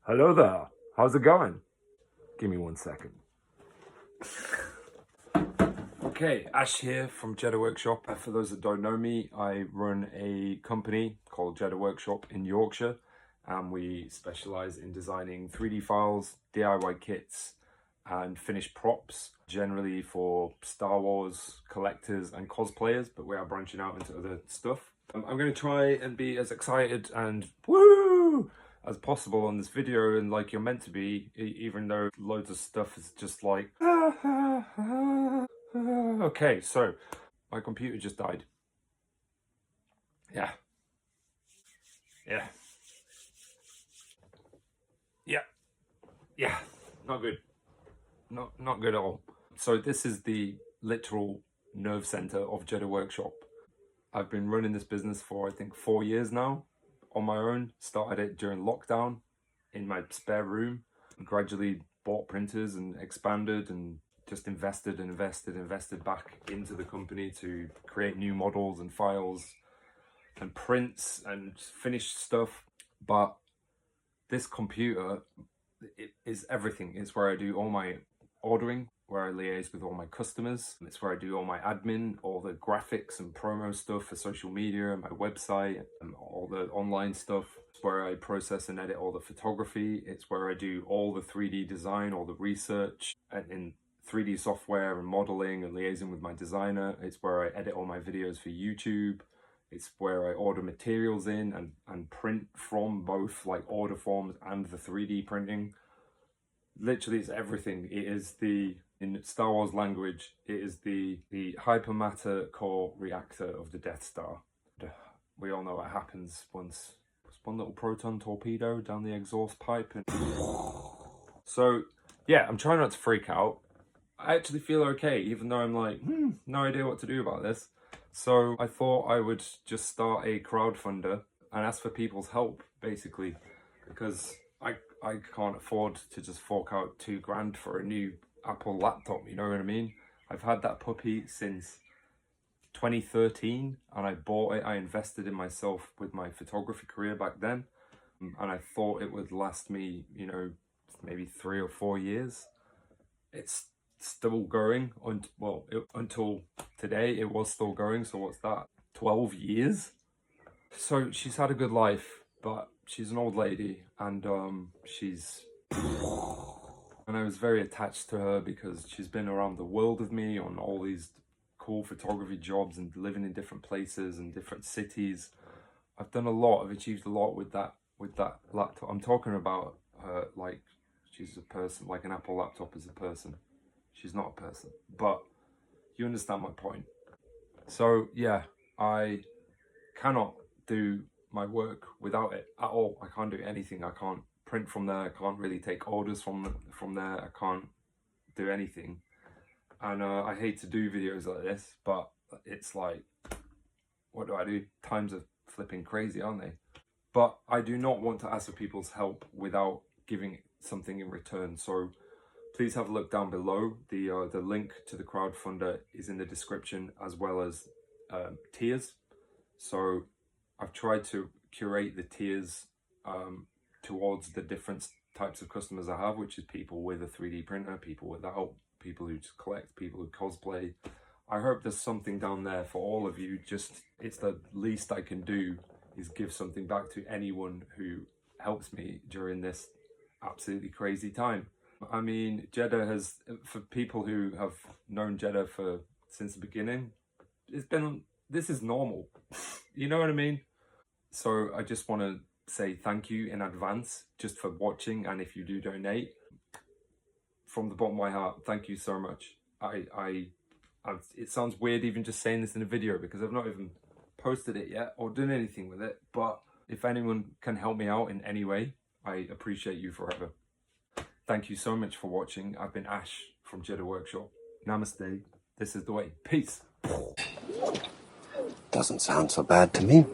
Hello there. How's it going? Give me 1 second. Okay, Ash here from Jedha Workshop. For those that don't know me, I run a company called Jedha Workshop in Yorkshire, and we specialize in designing 3D files, DIY kits, and finished props, generally for Star Wars collectors and cosplayers, but we are branching out into other stuff. I'm going to try and be as excited and woo as possible on this video, and like you're meant to be, even though loads of stuff is just like okay, so my computer just died. Yeah, not good. Not good at all. So this is the literal nerve center of Jedha Workshop. I've been running this business for I think 4 years now on my own. Started it during lockdown in my spare room, and gradually bought printers and expanded and just invested back into the company to create new models and files and prints and finished stuff. But this computer, it is everything. It's where I do all my ordering, where I liaise with all my customers. It's where I do all my admin, all the graphics and promo stuff for social media, my website, and all the online stuff. It's where I process and edit all the photography. It's where I do all the 3D design, all the research in 3D software and modeling and liaising with my designer. It's where I edit all my videos for YouTube. It's where I order materials in and print from both like order forms and the 3D printing. Literally, it's everything. It is in Star Wars language, it is the hypermatter core reactor of the Death Star. We all know what happens once one little proton torpedo down the exhaust pipe. And so, yeah, I'm trying not to freak out. I actually feel okay, even though I'm like, no idea what to do about this. So I thought I would just start a crowdfunder and ask for people's help, basically, because I can't afford to just fork out $2,000 for a new Apple laptop, you know what I mean? I've had that puppy since 2013, and I bought it. I invested in myself with my photography career back then, and I thought it would last me, you know, maybe 3 or 4 years. It's still going, until today it was still going, so what's that, 12 years? So she's had a good life, but she's an old lady, and and I was very attached to her because she's been around the world with me on all these cool photography jobs and living in different places and different cities. I've done a lot, I've achieved a lot with that laptop. I'm talking about her like she's a person, like an Apple laptop is a person. She's not a person, but you understand my point. So yeah, I cannot do my work without it at all. I can't do anything. I can't print from there. I can't really take orders from there. I can't do anything. And I hate to do videos like this, but it's like, what do? Times are flipping crazy, aren't they? But I do not want to ask for people's help without giving something in return. So please have a look down below. The link to the crowdfunder is in the description, as well as tiers. So I've tried to curate the tiers towards the different types of customers I have, which is people with a 3D printer, people without, people who just collect, people who cosplay. I hope there's something down there for all of you. Just, it's the least I can do is give something back to anyone who helps me during this absolutely crazy time. I mean, Jedha has, for people who have known Jedha since the beginning, this is normal. You know what I mean? So I just want to say thank you in advance just for watching, and if you do donate, from the bottom of my heart, thank you so much. It sounds weird even just saying this in a video because I've not even posted it yet or done anything with it, but if anyone can help me out in any way, I appreciate you forever. Thank you so much for watching. I've been Ash from Jedha Workshop. Namaste. This is the way. Peace. Doesn't sound so bad to me.